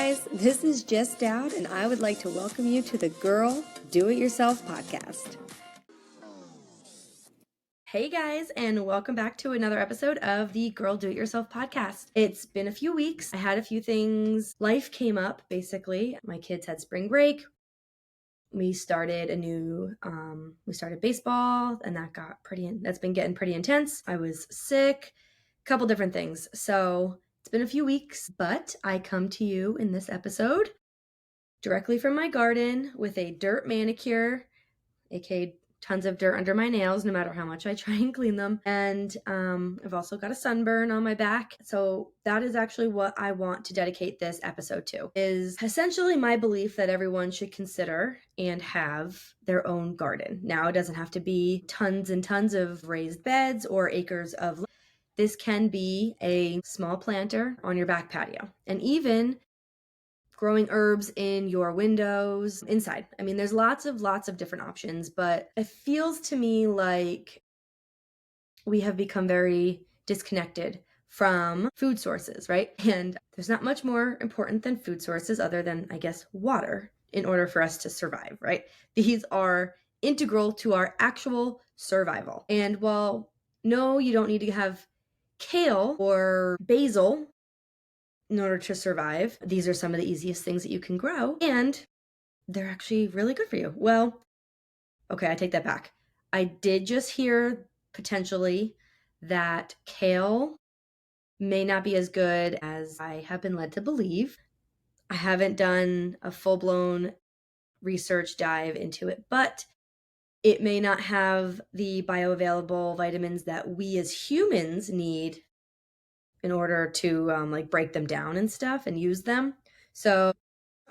guys, this is Jess Dowd, and I would like to welcome you to the Girl Do It Yourself podcast. Hey guys, and welcome back to another episode of the Girl Do It Yourself podcast. It's been a few weeks. I had a few things. Life came up, basically. My kids had spring break. We started baseball, and that's been getting pretty intense. I was sick, a couple different things. So it's been a few weeks, but I come to you in this episode directly from my garden with a dirt manicure, aka tons of dirt under my nails no matter how much I try and clean them. And I've also got a sunburn on my back. So that is actually what I want to dedicate this episode to, is essentially my belief that everyone should consider and have their own garden. Now, it doesn't have to be tons and tons of raised beds or acres of. This can be a small planter on your back patio, and even growing herbs in your windows, inside. I mean, there's lots of different options, but it feels to me like we have become very disconnected from food sources, right? And there's not much more important than food sources other than, I guess, water in order for us to survive, right? These are integral to our actual survival. And while, no, you don't need to have kale or basil in order to survive, these are some of the easiest things that you can grow, and they're actually really good for you. Well, okay, I take that back. I did just hear potentially that kale may not be as good as I have been led to believe. I haven't done a full-blown research dive into it, but it may not have the bioavailable vitamins that we as humans need in order to break them down and stuff and use them. So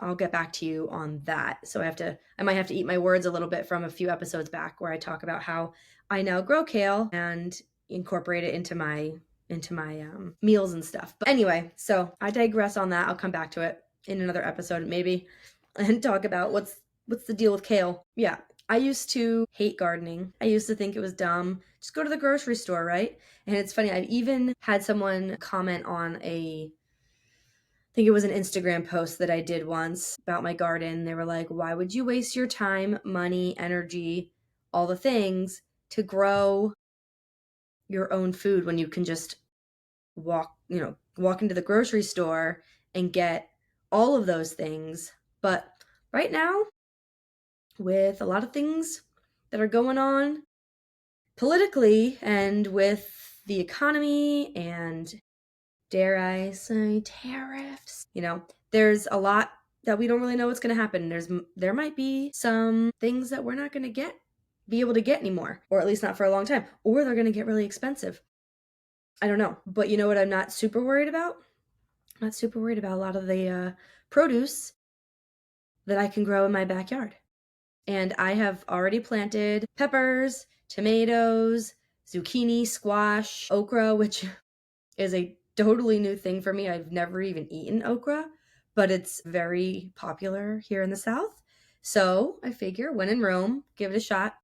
I'll get back to you on that. So I might have to eat my words a little bit from a few episodes back where I talk about how I now grow kale and incorporate it into my meals and stuff. But anyway, so I digress on that. I'll come back to it in another episode maybe and talk about what's the deal with kale. Yeah. I used to hate gardening. I used to think it was dumb. Just go to the grocery store, right? And it's funny, I've even had someone comment on I think it was an Instagram post that I did once about my garden. They were like, why would you waste your time, money, energy, all the things to grow your own food when you can just walk into the grocery store and get all of those things? But right now, with a lot of things that are going on politically and with the economy and, dare I say, tariffs, there's a lot that we don't really know what's going to happen. There might be some things that we're not going to be able to get anymore, or at least not for a long time, or they're going to get really expensive. I don't know. But you know what I'm not super worried about? I'm not super worried about a lot of the produce that I can grow in my backyard. And I have already planted peppers, tomatoes, zucchini, squash, okra, which is a totally new thing for me. I've never even eaten okra, but it's very popular here in the South. So I figure when in Rome, give it a shot.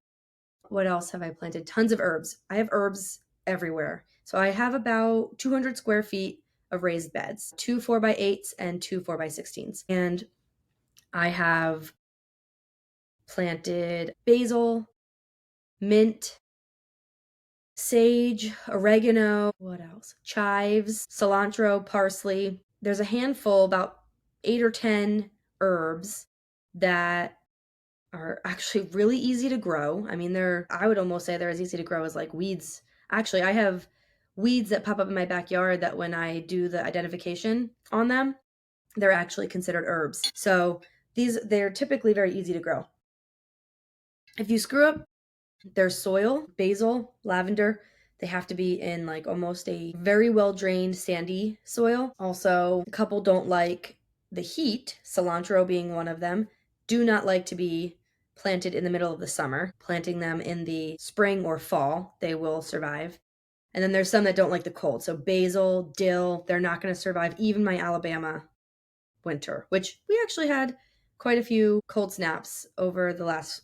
What else have I planted? Tons of herbs. I have herbs everywhere. So I have about 200 square feet of raised beds, 2 4x8s and 2 4x16s. And I have planted basil, mint, sage, oregano, what else? Chives, cilantro, parsley. There's a handful, about 8 or 10 herbs that are actually really easy to grow. I mean, I would almost say they're as easy to grow as like weeds. Actually, I have weeds that pop up in my backyard that when I do the identification on them, they're actually considered herbs. So they're typically very easy to grow. If you screw up their soil, basil, lavender, they have to be in like almost a very well-drained sandy soil. Also, a couple don't like the heat, cilantro being one of them, do not like to be planted in the middle of the summer. Planting them in the spring or fall, they will survive. And then there's some that don't like the cold. So basil, dill, they're not going to survive even my Alabama winter, which we actually had quite a few cold snaps over the last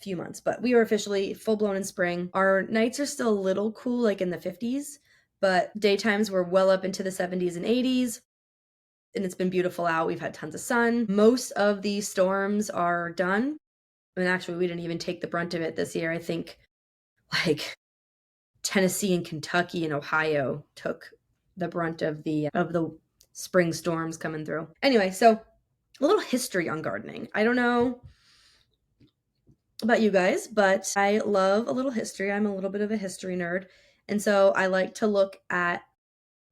few months, but we were officially full-blown in spring. Our nights are still a little cool, like in the 50s, but daytimes were well up into the 70s and 80s. and it's been beautiful out. We've had tons of sun. Most of the storms are done. And actually, we didn't even take the brunt of it this year. I think like Tennessee and Kentucky and Ohio took the brunt of the spring storms coming through. Anyway, so a little history on gardening. I don't know about you guys, but I love a little history. I'm a little bit of a history nerd. And so I like to look at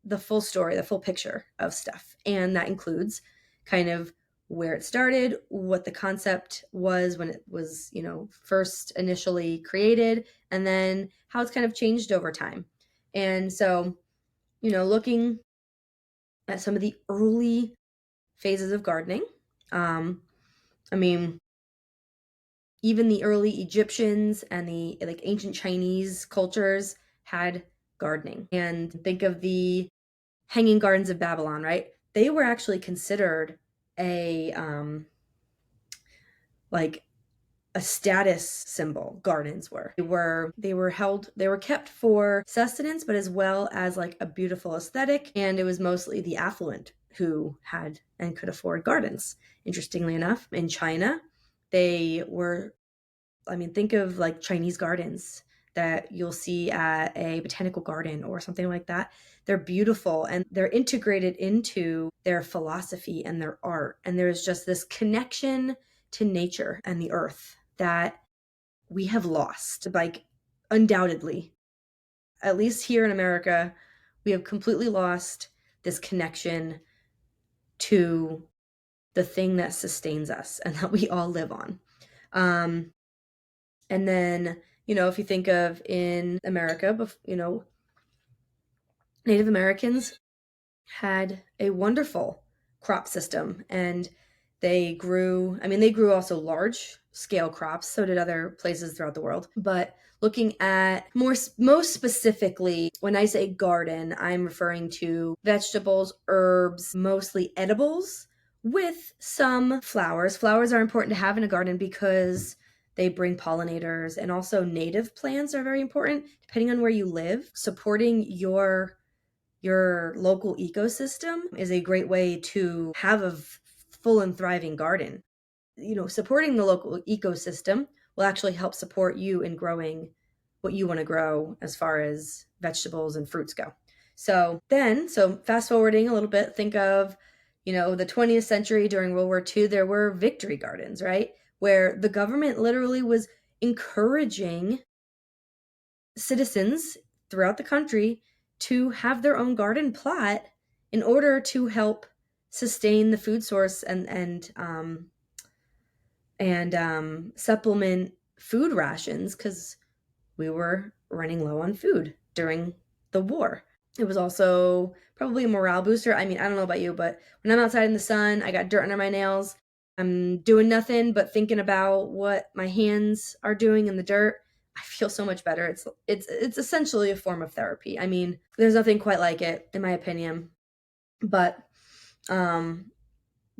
the full story, the full picture of stuff. And that includes kind of where it started, what the concept was when it was, first initially created, and then how it's kind of changed over time. And so, looking at some of the early phases of gardening, I mean, even the early Egyptians and the like ancient Chinese cultures had gardening. And think of the Hanging Gardens of Babylon, right? They were actually considered a like a status symbol. Gardens were. They were kept for sustenance, but as well as like a beautiful aesthetic. And it was mostly the affluent who had and could afford gardens. Interestingly enough, in China, they were, think of like Chinese gardens that you'll see at a botanical garden or something like that. They're beautiful and they're integrated into their philosophy and their art. And there's just this connection to nature and the earth that we have lost, like undoubtedly. At least here in America, we have completely lost this connection to the thing that sustains us and that we all live on. And then, if you think of in America, Native Americans had a wonderful crop system and they grew also large scale crops. So did other places throughout the world. But looking at most specifically, when I say garden, I'm referring to vegetables, herbs, mostly edibles with some flowers. Flowers are important to have in a garden because they bring pollinators, and also native plants are very important depending on where you live. Supporting your local ecosystem is a great way to have a full and thriving garden. Supporting the local ecosystem will actually help support you in growing what you want to grow as far as vegetables and fruits go. So fast forwarding a little bit, think of, the 20th century during World War II, there were victory gardens, right? Where the government literally was encouraging citizens throughout the country to have their own garden plot in order to help sustain the food source and supplement food rations because we were running low on food during the war. It was also probably a morale booster. I don't know about you, but when I'm outside in the sun, I got dirt under my nails. I'm doing nothing but thinking about what my hands are doing in the dirt. I feel so much better. It's essentially a form of therapy. There's nothing quite like it, in my opinion. But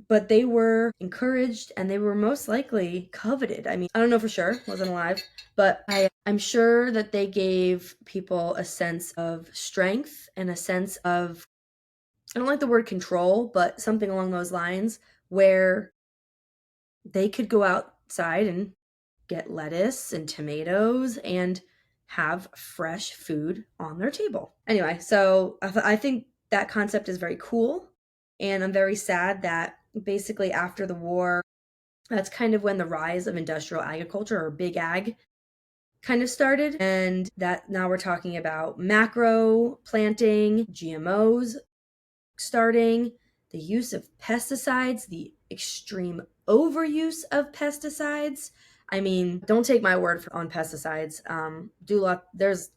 they were encouraged and they were most likely coveted. I don't know for sure, wasn't alive, but I'm sure that they gave people a sense of strength and a sense of, I don't like the word control, but something along those lines where they could go outside and get lettuce and tomatoes and have fresh food on their table. Anyway, so I think that concept is very cool. And I'm very sad that basically after the war, that's kind of when the rise of industrial agriculture or big ag kind of started. And that now we're talking about macro planting, GMOs starting, the use of pesticides, the extreme overuse of pesticides. Don't take my word on pesticides. There's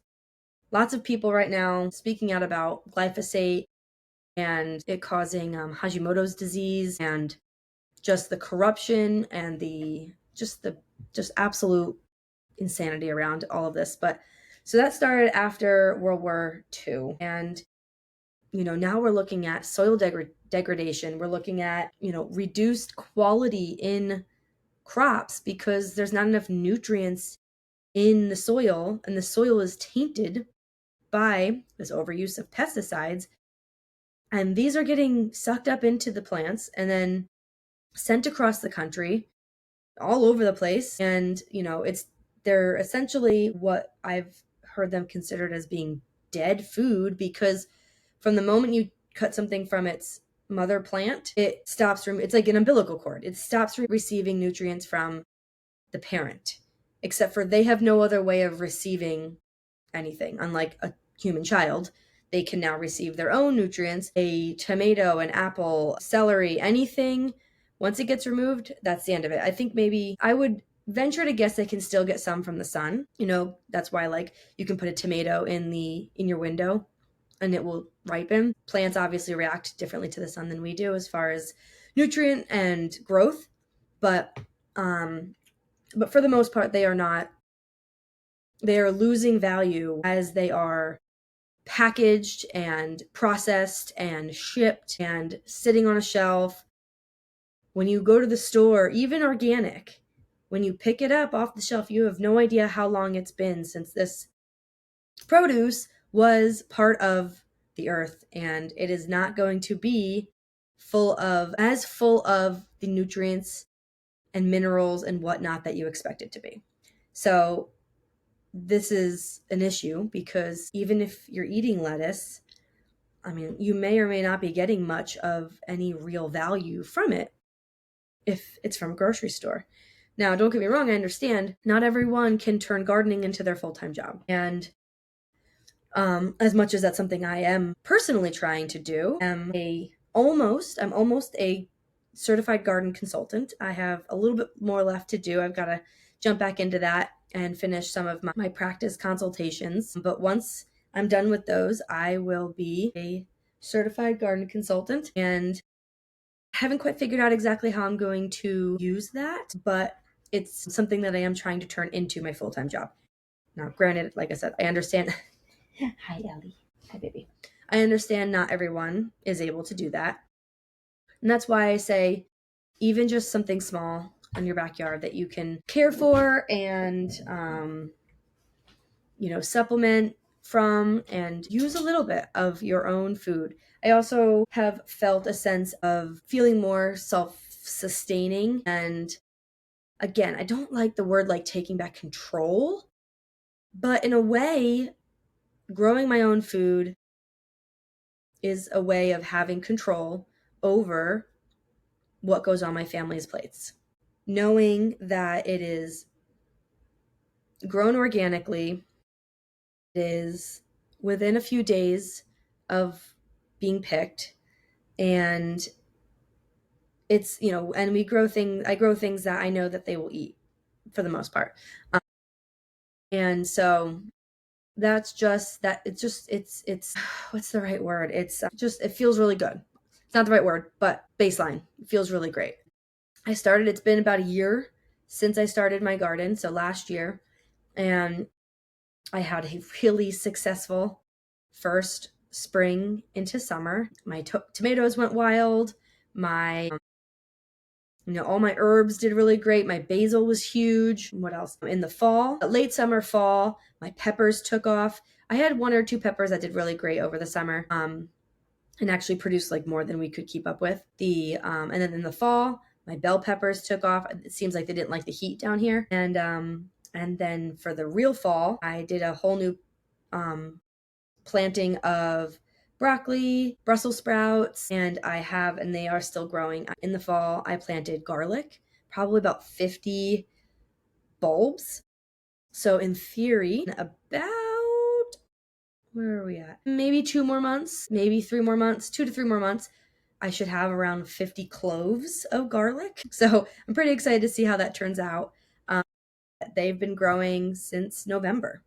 lots of people right now speaking out about glyphosate and it causing Hashimoto's disease and just the corruption and the absolute insanity around all of this. But so that started after World War II. And, now we're looking at soil degradation. We're looking at, reduced quality in crops because there's not enough nutrients in the soil and the soil is tainted by this overuse of pesticides. And these are getting sucked up into the plants and then sent across the country, all over the place. And, they're essentially what I've heard them considered as being dead food, because from the moment you cut something from its mother plant, it's like an umbilical cord. It stops from receiving nutrients from the parent, except for they have no other way of receiving anything. Unlike a human child, they can now receive their own nutrients. A tomato, an apple, celery, anything, once it gets removed, that's the end of it. I think maybe I would venture to guess they can still get some from the sun. That's why, like, you can put a tomato in your window and it will ripen. Plants obviously react differently to the sun than we do as far as nutrient and growth, but for the most part, they are losing value as they are packaged and processed and shipped and sitting on a shelf. When you go to the store, even organic, when you pick it up off the shelf, you have no idea how long it's been since this produce was part of the earth, and it is not going to be full of the nutrients and minerals and whatnot that you expect it to be. So this is an issue, because even if you're eating lettuce, I mean, you may or may not be getting much of any real value from it if it's from a grocery store. Now, don't get me wrong, I understand not everyone can turn gardening into their full-time job. And as much as that's something I am personally trying to do, I'm almost a certified garden consultant. I have a little bit more left to do. I've got to jump back into that and finish some of my practice consultations. But once I'm done with those, I will be a certified garden consultant, and I haven't quite figured out exactly how I'm going to use that, but it's something that I am trying to turn into my full-time job. Now, granted, like I said, I understand. Hi, Ellie. Hi, baby. I understand not everyone is able to do that. And that's why I say even just something small in your backyard that you can care for and, supplement from, and use a little bit of your own food. I also have felt a sense of feeling more self-sustaining. And again, I don't like the word like taking back control, but in a way, growing my own food is a way of having control over what goes on my family's plates. Knowing that it is grown organically, it is within a few days of being picked, and it's, and I grow things that I know that they will eat for the most part. And so that's just that. It's what's the right word? It feels really good. It's not the right word, but baseline. It feels really great. It's been about a year since I started my garden, so last year, and I had a really successful first spring into summer. My tomatoes went wild. All my herbs did really great. My basil was huge. What else? In the fall, late summer, fall, my peppers took off. I had one or two peppers that did really great over the summer, and actually produced like more than we could keep up with. And then in the fall, my bell peppers took off. It seems like they didn't like the heat down here. And then for the real fall, I did a whole new planting of broccoli, Brussels sprouts, and they are still growing. In the fall, I planted garlic, probably about 50 bulbs. So in theory, where are we at? Maybe 2 more months, maybe 3 more months, 2 to 3 more months, I should have around 50 cloves of garlic. So I'm pretty excited to see how that turns out. They've been growing since November,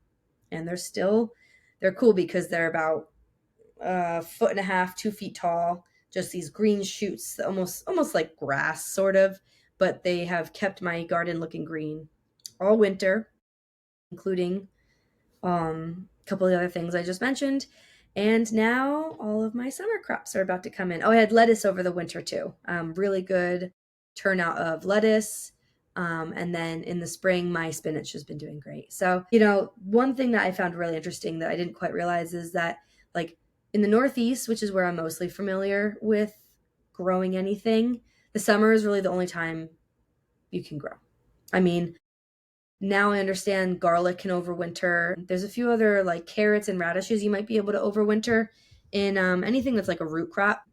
and they're cool because they're about a foot and a half, 2 feet tall, just these green shoots, almost like grass sort of, but they have kept my garden looking green all winter, including a couple of the other things I just mentioned. And now all of my summer crops are about to come in. Oh, I had lettuce over the winter too. Really good turnout of lettuce. And then in the spring, my spinach has been doing great. So, one thing that I found really interesting that I didn't quite realize is that, like, In the Northeast, which is where I'm mostly familiar with growing anything, the summer is really the only time you can grow. I mean, now I understand garlic can overwinter. There's a few other like carrots and radishes you might be able to overwinter in anything that's like a root crop.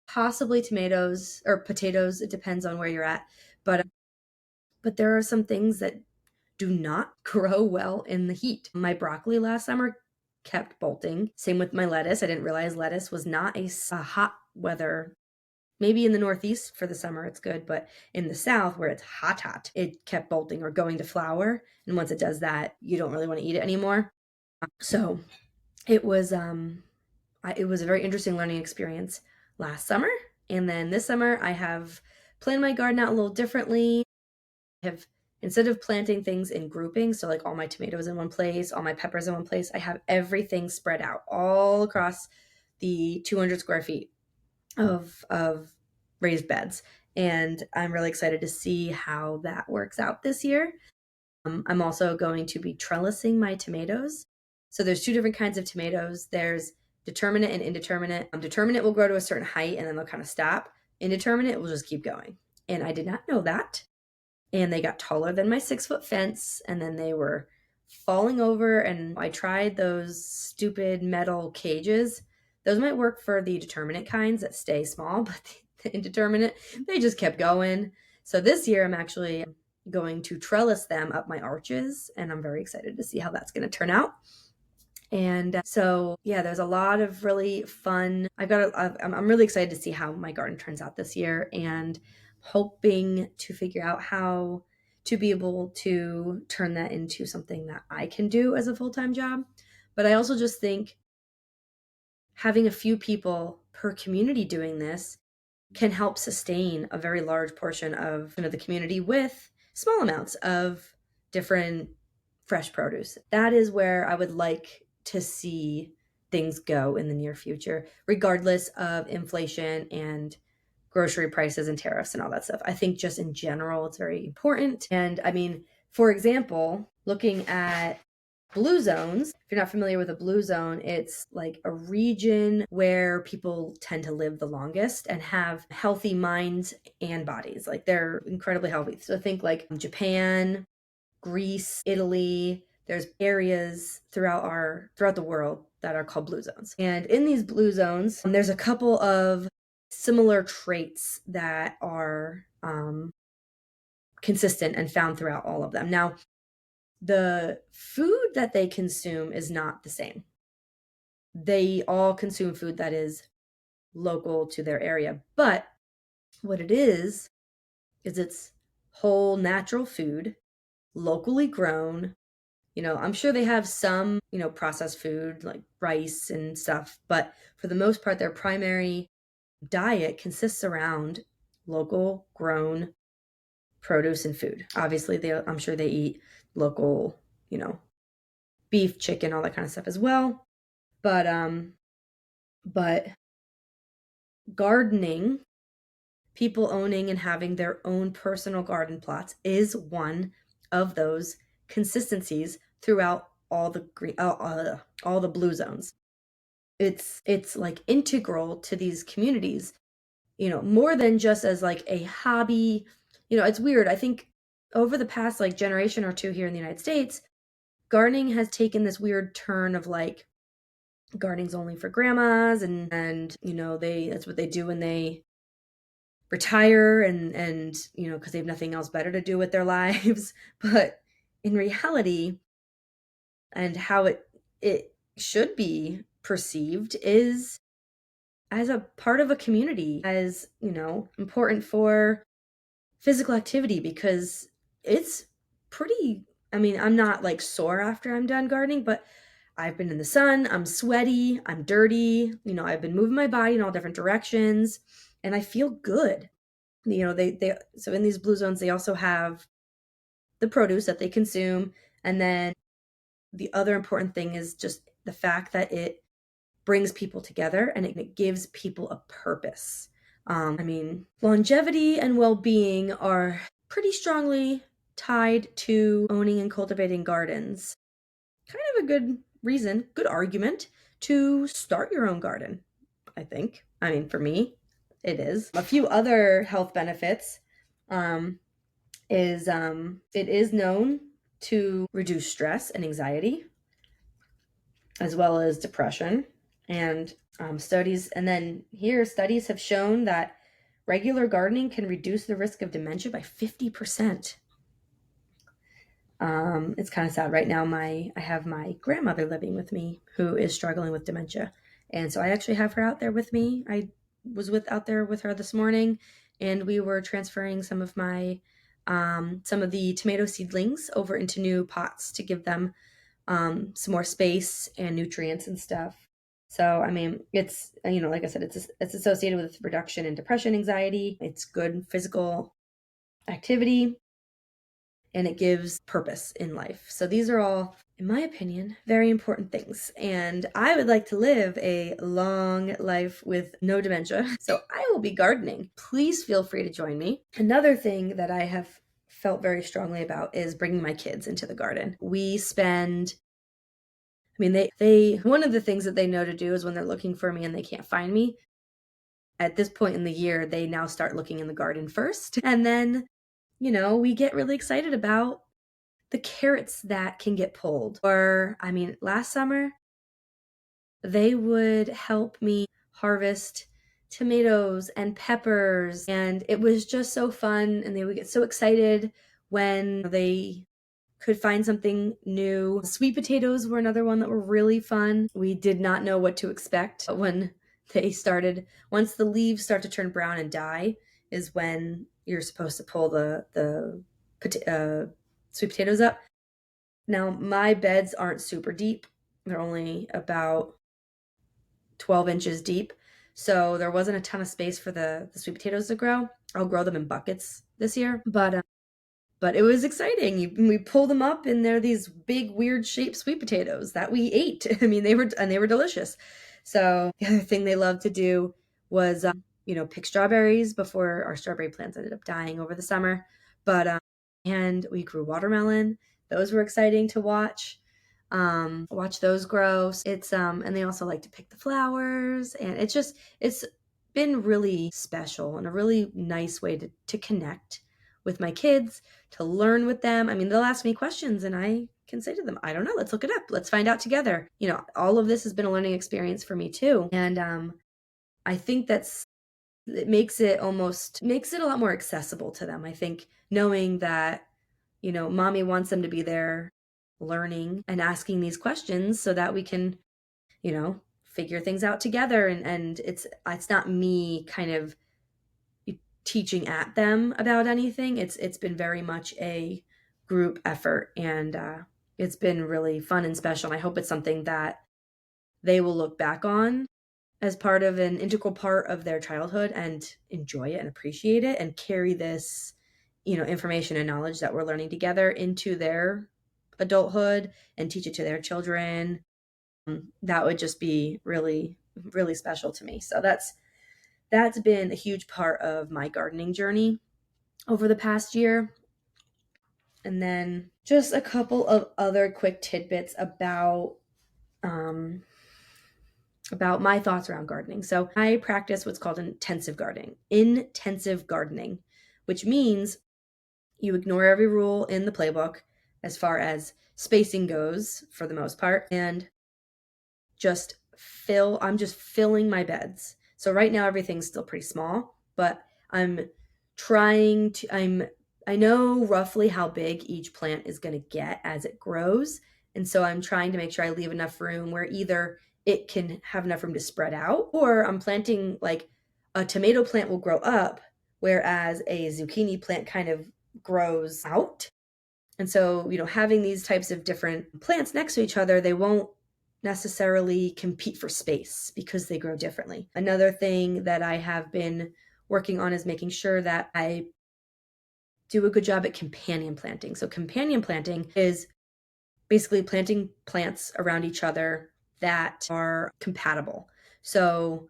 Possibly tomatoes or potatoes. It depends on where you're at. But there are some things that do not grow well in the heat. My broccoli last summer kept bolting. Same with my lettuce. I didn't realize lettuce was not a hot weather. Maybe in the Northeast for the summer it's good, but in the South where it's hot, it kept bolting or going to flower. And once it does that, you don't really want to eat it anymore. So it was it was a very interesting learning experience last summer. And then this summer I have planned my garden out a little differently. Have Instead of planting things in groupings, so like all my tomatoes in one place, all my peppers in one place, I have everything spread out all across the 200 square feet of raised beds. And I'm really excited to see how that works out this year. I'm also going to be trellising my tomatoes. So there's two different kinds of tomatoes. There's determinate and indeterminate. Determinate will grow to a certain height and then they'll kind of stop. Indeterminate will just keep going. And I did not know that, and they got taller than my 6 foot fence, and then they were falling over. And I tried those stupid metal cages. Those might work for the determinate kinds that stay small, but the indeterminate, they just kept going. So this year I'm actually going to trellis them up my arches, and I'm very excited to see how that's going to turn out. And so, yeah, there's a lot of really fun. I'm really excited to see how my garden turns out this year, and hoping to figure out how to be able to turn that into something that I can do as a full-time job. But I also just think having a few people per community doing this can help sustain a very large portion of the community with small amounts of different fresh produce. That is where I would like to see things go in the near future, regardless of inflation and grocery prices and tariffs and all that stuff. I think just in general, it's very important. And I mean, for example, looking at blue zones, if you're not familiar with a blue zone, it's like a region where people tend to live the longest and have healthy minds and bodies. Like they're incredibly healthy. So think like Japan, Greece, Italy. There's areas throughout the world that are called blue zones. And in these blue zones, there's a couple of similar traits that are consistent and found throughout all of them. Now, the food that they consume is not the same. They all consume food that is local to their area. But what it is it's whole natural food, locally grown. I'm sure they have some, processed food like rice and stuff, but for the most part, their primary diet consists around local grown produce and food. Obviously, I'm sure they eat local, beef, chicken, all that kind of stuff as well. But gardening, people owning and having their own personal garden plots is one of those consistencies throughout all the all the blue zones. It's like integral to these communities, more than just as like a hobby. It's weird. I think over the past like generation or two here in the United States, gardening has taken this weird turn of like gardening's only for grandmas, and that's what they do when they retire, and because they have nothing else better to do with their lives. But in reality, and how it should be perceived is as a part of a community, as important for physical activity, because it's pretty. I mean, I'm not like sore after I'm done gardening, but I've been in the sun, I'm sweaty, I'm dirty, I've been moving my body in all different directions, and I feel good. They so in these blue zones, they also have the produce that they consume. And then the other important thing is just the fact that it brings people together, and it gives people a purpose. I mean, longevity and well-being are pretty strongly tied to owning and cultivating gardens. Kind of a good reason, good argument to start your own garden, I think. I mean, for me, it is. A few other health benefits is it is known to reduce stress and anxiety, as well as depression. And studies have shown that regular gardening can reduce the risk of dementia by 50%. It's kind of sad right now. I have my grandmother living with me who is struggling with dementia, and so I actually have her out there with me. I was out there with her this morning, and we were transferring some of the tomato seedlings over into new pots to give them some more space and nutrients and stuff. So, I mean, it's, like I said, it's associated with reduction in depression, anxiety. It's good physical activity, and it gives purpose in life. So these are all, in my opinion, very important things. And I would like to live a long life with no dementia. So I will be gardening. Please feel free to join me. Another thing that I have felt very strongly about is bringing my kids into the garden. They one of the things that they know to do is when they're looking for me and they can't find me, at this point in the year, they now start looking in the garden first. And then, we get really excited about the carrots that can get pulled. Or, last summer, they would help me harvest tomatoes and peppers. And it was just so fun. And they would get so excited when they could find something new. Sweet potatoes were another one that were really fun. We did not know what to expect when once the leaves start to turn brown and die, is when you're supposed to pull the sweet potatoes up. Now, my beds aren't super deep. They're only about 12 inches deep. So there wasn't a ton of space for the sweet potatoes to grow. I'll grow them in buckets this year. But it was exciting. We pulled them up, and they're these big, weird shaped sweet potatoes that we ate. They were delicious. So the other thing they loved to do was, pick strawberries before our strawberry plants ended up dying over the summer. And we grew watermelon. Those were exciting to watch. Watch those grow. And they also like to pick the flowers, and it's been really special and a really nice way to connect with my kids, to learn with them. They'll ask me questions and I can say to them, I don't know, let's look it up. Let's find out together. All of this has been a learning experience for me too. And I think it makes it a lot more accessible to them. I think knowing that, mommy wants them to be there learning and asking these questions so that we can, figure things out together. And it's not me kind of teaching at them about anything. It's been very much a group effort, and it's been really fun and special. And I hope it's something that they will look back on as part of an integral part of their childhood and enjoy it and appreciate it and carry this, information and knowledge that we're learning together into their adulthood and teach it to their children. That would just be really, really special to me. So that's been a huge part of my gardening journey over the past year. And then just a couple of other quick tidbits about my thoughts around gardening. So I practice what's called intensive gardening, which means you ignore every rule in the playbook as far as spacing goes for the most part, and I'm just filling my beds. So right now everything's still pretty small, but I know roughly how big each plant is going to get as it grows. And so I'm trying to make sure I leave enough room where either it can have enough room to spread out, or I'm planting, like, a tomato plant will grow up, whereas a zucchini plant kind of grows out. And so, having these types of different plants next to each other, they won't necessarily compete for space because they grow differently. Another thing that I have been working on is making sure that I do a good job at companion planting. So companion planting is basically planting plants around each other that are compatible. So,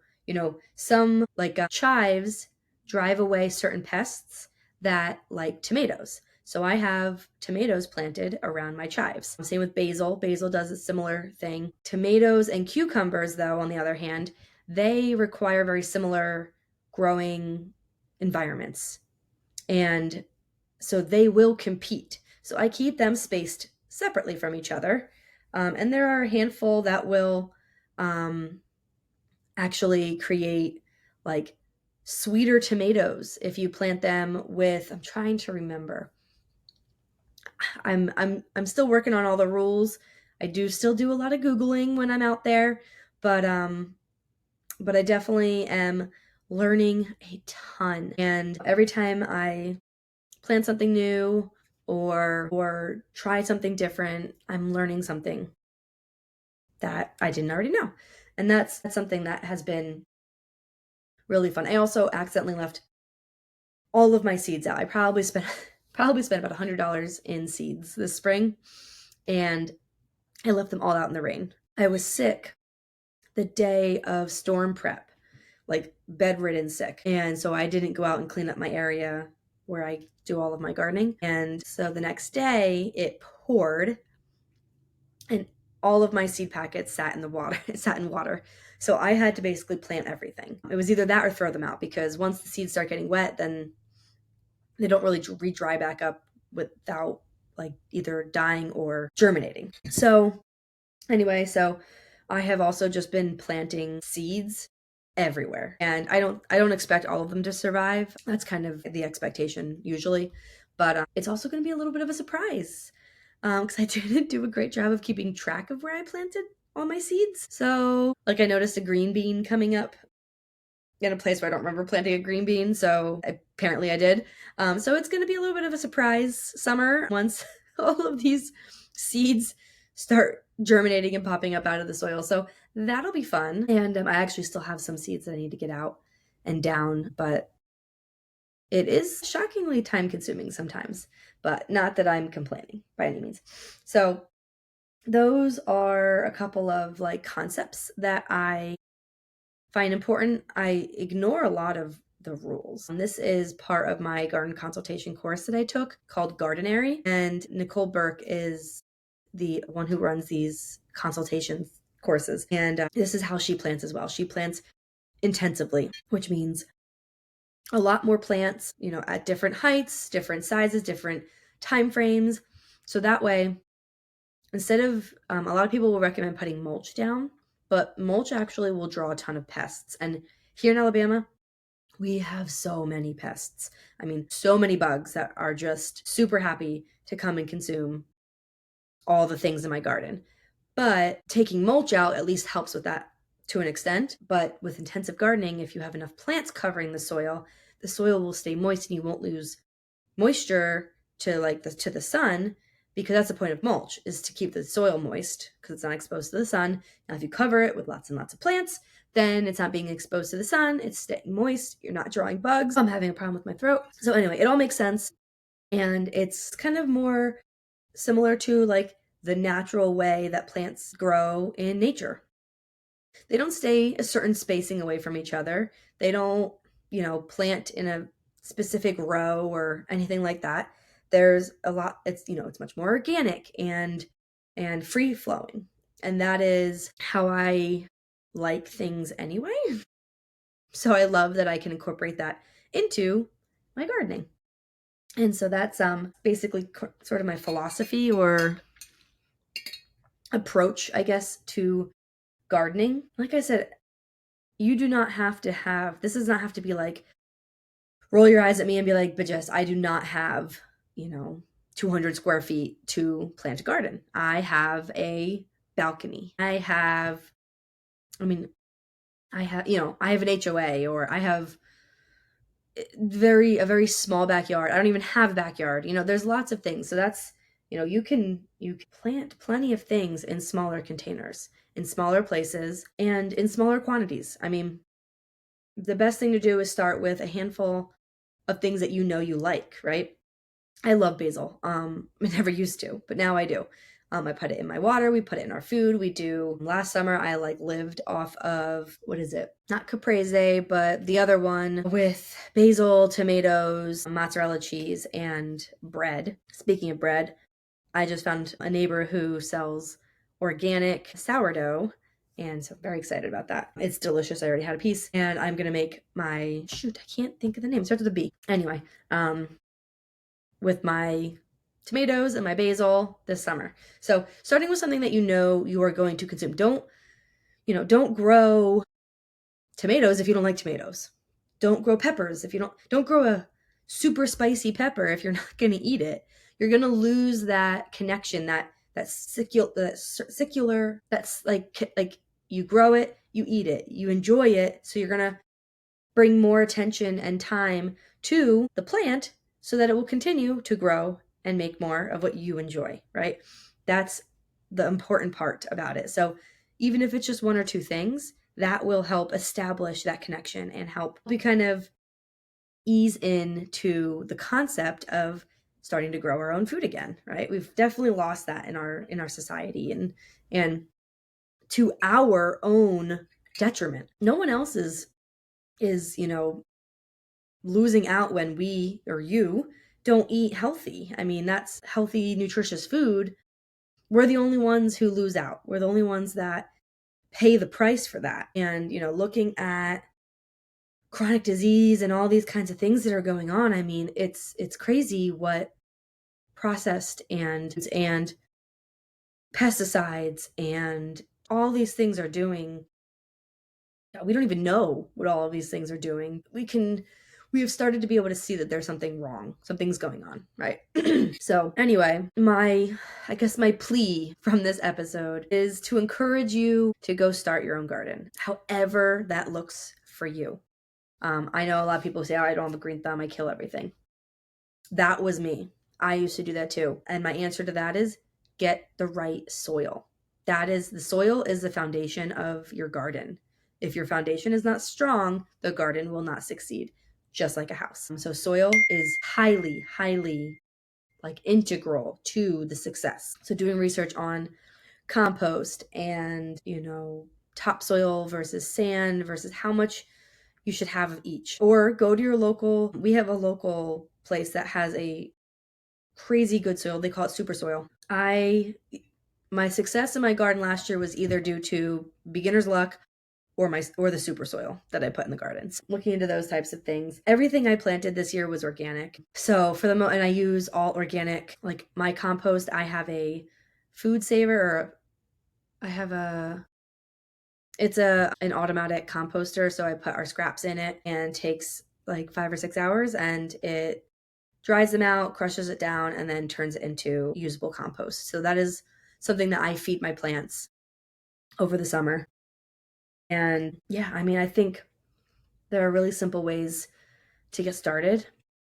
some, like chives, drive away certain pests that like tomatoes. So I have tomatoes planted around my chives. Same with basil. Basil does a similar thing. Tomatoes and cucumbers, though, on the other hand, they require very similar growing environments. And so they will compete. So I keep them spaced separately from each other. And there are a handful that will um, actually create like sweeter tomatoes if you plant them with, I'm trying to remember. I'm still working on all the rules. I do still do a lot of googling when I'm out there, but I definitely am learning a ton. And every time I plan something new or try something different, I'm learning something that I didn't already know. And that's something that has been really fun. I also accidentally left all of my seeds out. I probably spent about $100 in seeds this spring, and I left them all out in the rain. I was sick the day of storm prep, like bedridden sick. And so I didn't go out and clean up my area where I do all of my gardening. And so the next day it poured and all of my seed packets sat in the water. It sat in water. So I had to basically plant everything. It was either that or throw them out, because once the seeds start getting wet, then they don't really re-dry back up without like either dying or germinating. So anyway, so I have also just been planting seeds everywhere. And I don't expect all of them to survive. That's kind of the expectation usually. But it's also going to be a little bit of a surprise, because I didn't do a great job of keeping track of where I planted all my seeds. So like I noticed a green bean coming up in a place where I don't remember planting a green bean, so apparently I did. So it's going to be a little bit of a surprise summer once all of these seeds start germinating and popping up out of the soil. So that'll be fun. And I actually still have some seeds that I need to get out and down, but it is shockingly time consuming sometimes, but not that I'm complaining by any means. So those are a couple of like concepts that I find important. I ignore a lot of the rules. This is part of my garden consultation course that I took called Gardenary, and Nicole Burke is the one who runs these consultation courses. And this is how she plants as well. She plants intensively, which means a lot more plants, at different heights, different sizes, different time frames. So that way, instead of a lot of people will recommend putting mulch down, but mulch actually will draw a ton of pests. And here in Alabama, we have so many pests. I mean, so many bugs that are just super happy to come and consume all the things in my garden. But taking mulch out at least helps with that to an extent. But with intensive gardening, if you have enough plants covering the soil will stay moist and you won't lose moisture to the sun, because that's the point of mulch, is to keep the soil moist because it's not exposed to the sun. Now, if you cover it with lots and lots of plants, then it's not being exposed to the sun. It's staying moist. You're not drawing bugs. I'm having a problem with my throat. So anyway, it all makes sense. And it's kind of more similar to like the natural way that plants grow in nature. They don't stay a certain spacing away from each other. They don't, plant in a specific row or anything like that. There's a lot, it's much more organic and free flowing. And that is how I like things anyway. So I love that I can incorporate that into my gardening. And so that's basically sort of my philosophy or approach, I guess, to gardening. Like I said, you do not have to have, this does not have to be like, roll your eyes at me and be like, but Jess, I do not have, 200 square feet to plant a garden. I have a balcony. I have an HOA, or I have a very small backyard. I don't even have a backyard. There's lots of things. So that's, you can plant plenty of things in smaller containers, in smaller places, and in smaller quantities. I mean, the best thing to do is start with a handful of things that you like, right? I love basil. I never used to, but now I do. I put it in my water. We put it in our food. We do. Last summer, I like lived off of, what is it? Not caprese, but the other one with basil, tomatoes, mozzarella cheese, and bread. Speaking of bread, I just found a neighbor who sells organic sourdough. And so I'm very excited about that. It's delicious. I already had a piece. And I'm going to make my, shoot, I can't think of the name. It starts with a B. Anyway, with my tomatoes and my basil this summer. So starting with something that you know you are going to consume. Don't grow tomatoes if you don't like tomatoes. Don't grow peppers if you don't grow a super spicy pepper if you're not going to eat it. You're going to lose that connection, that secular, that's like you grow it, you eat it, you enjoy it, so you're going to bring more attention and time to the plant so that it will continue to grow and make more of what you enjoy, right? That's the important part about it. So even if it's just one or two things, that will help establish that connection and help we kind of ease into the concept of starting to grow our own food again, right? We've definitely lost that in our society and to our own detriment. No one else is losing out when we or you don't eat healthy. I mean, that's healthy, nutritious food. We're the only ones who lose out. We're the only ones that pay the price for that. And, looking at chronic disease and all these kinds of things that are going on, I mean, it's crazy what processed and pesticides and all these things are doing. We don't even know what all of these things are doing. We have started to be able to see that there's something wrong. Something's going on, right? So anyway, I guess my plea from this episode is to encourage you to go start your own garden, however that looks for you. I know a lot of people say, oh, I don't have a green thumb, I kill everything. That was me. I used to do that too. And my answer to that is get the right soil. The soil is the foundation of your garden. If your foundation is not strong, the garden will not succeed, just like a house. So soil is highly, highly integral to the success. So doing research on compost and, topsoil versus sand versus how much you should have of each. Or go to your we have a local place that has a crazy good soil. They call it super soil. My success in my garden last year was either due to beginner's luck or the super soil that I put in the gardens. Looking into those types of things. Everything I planted this year was organic. So and I use all organic. Like my compost, I have a food saver, or I have it's an automatic composter. So I put our scraps in it and takes like 5 or 6 hours, and it dries them out, crushes it down, and then turns it into usable compost. So that is something that I feed my plants over the summer. And yeah, I mean, I think there are really simple ways to get started.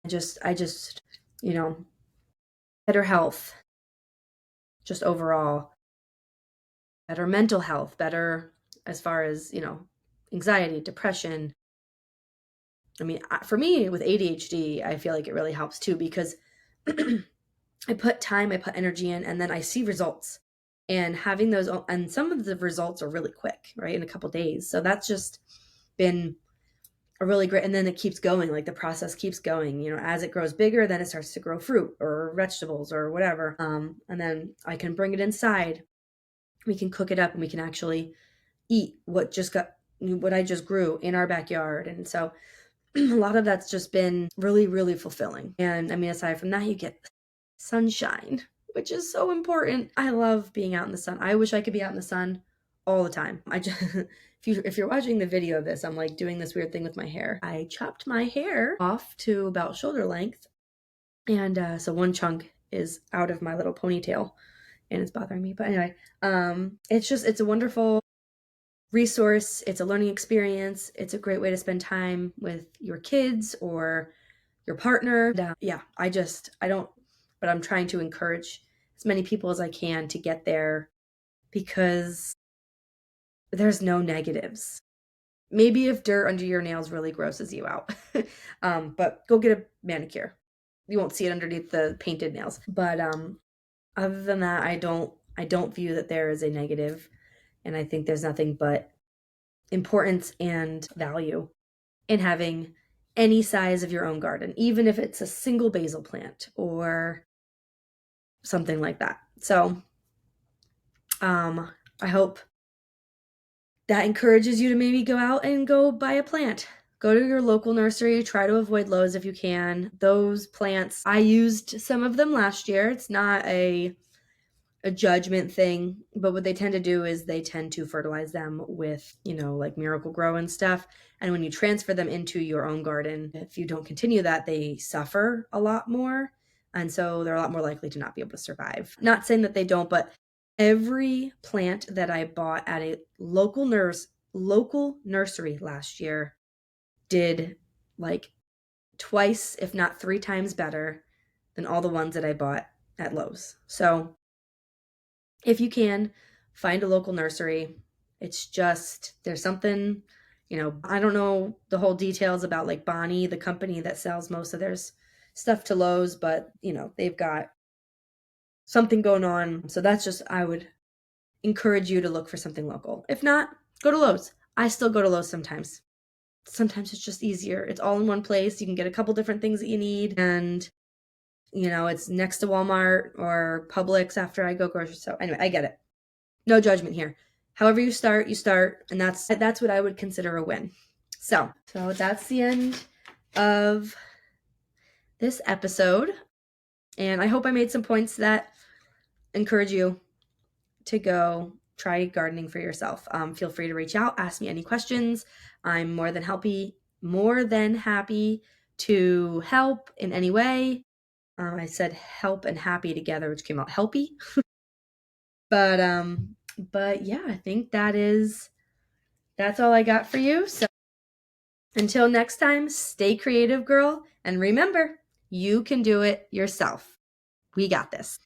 I just, better health, just overall, better mental health, better as far as, anxiety, depression. I mean, for me with ADHD, I feel like it really helps too, because I put time, I put energy in, and then I see results. And having those, and some of the results are really quick, right? In a couple days. So that's just been a really great, and then it keeps going, like the process keeps going, as it grows bigger, then it starts to grow fruit or vegetables or whatever. And then I can bring it inside. We can cook it up and we can actually eat what I just grew in our backyard. And so a lot of that's just been really, really fulfilling. And I mean, aside from that, you get sunshine, which is so important. I love being out in the sun. I wish I could be out in the sun all the time. I just if you're watching the video of this, I'm like doing this weird thing with my hair. I chopped my hair off to about shoulder length, and so one chunk is out of my little ponytail, and it's bothering me. But anyway, it's a wonderful resource. It's a learning experience. It's a great way to spend time with your kids or your partner. And, yeah, but I'm trying to encourage as many people as I can to get there, because there's no negatives. Maybe if dirt under your nails really grosses you out, but go get a manicure. You won't see it underneath the painted nails. But Other than that, I don't view that there is a negative, and I think there's nothing but importance and value in having any size of your own garden, even if it's a single basil plant or something like that. So, I hope that encourages you to maybe go out and go buy a plant. Go to your local nursery, try to avoid Lowe's if you can. Those plants, I used some of them last year. It's not a judgment thing, but what they tend to do is they tend to fertilize them with, like Miracle Grow and stuff. And when you transfer them into your own garden, if you don't continue that, they suffer a lot more. And so they're a lot more likely to not be able to survive. Not saying that they don't, but every plant that I bought at a local nursery last year did like twice, if not three times better than all the ones that I bought at Lowe's. So if you can, find a local nursery. It's just, there's something, I don't know the whole details about like Bonnie, the company that sells most of their stuff to Lowe's, but they've got something going on. So that's just, I would encourage you to look for something local. If not, go to Lowe's. I still go to Lowe's sometimes. Sometimes it's just easier. It's all in one place. You can get a couple different things that you need, and it's next to Walmart or Publix after I go grocery. So anyway, I get it. No judgment here. However you start, and that's what I would consider a win. So that's the end of this episode, and I hope I made some points that encourage you to go try gardening for yourself. Feel free to reach out, ask me any questions. I'm more than happy to help in any way. I said help and happy together, which came out helpy. But yeah, I think that's all I got for you. So until next time, stay creative, girl, and remember, you can do it yourself. We got this.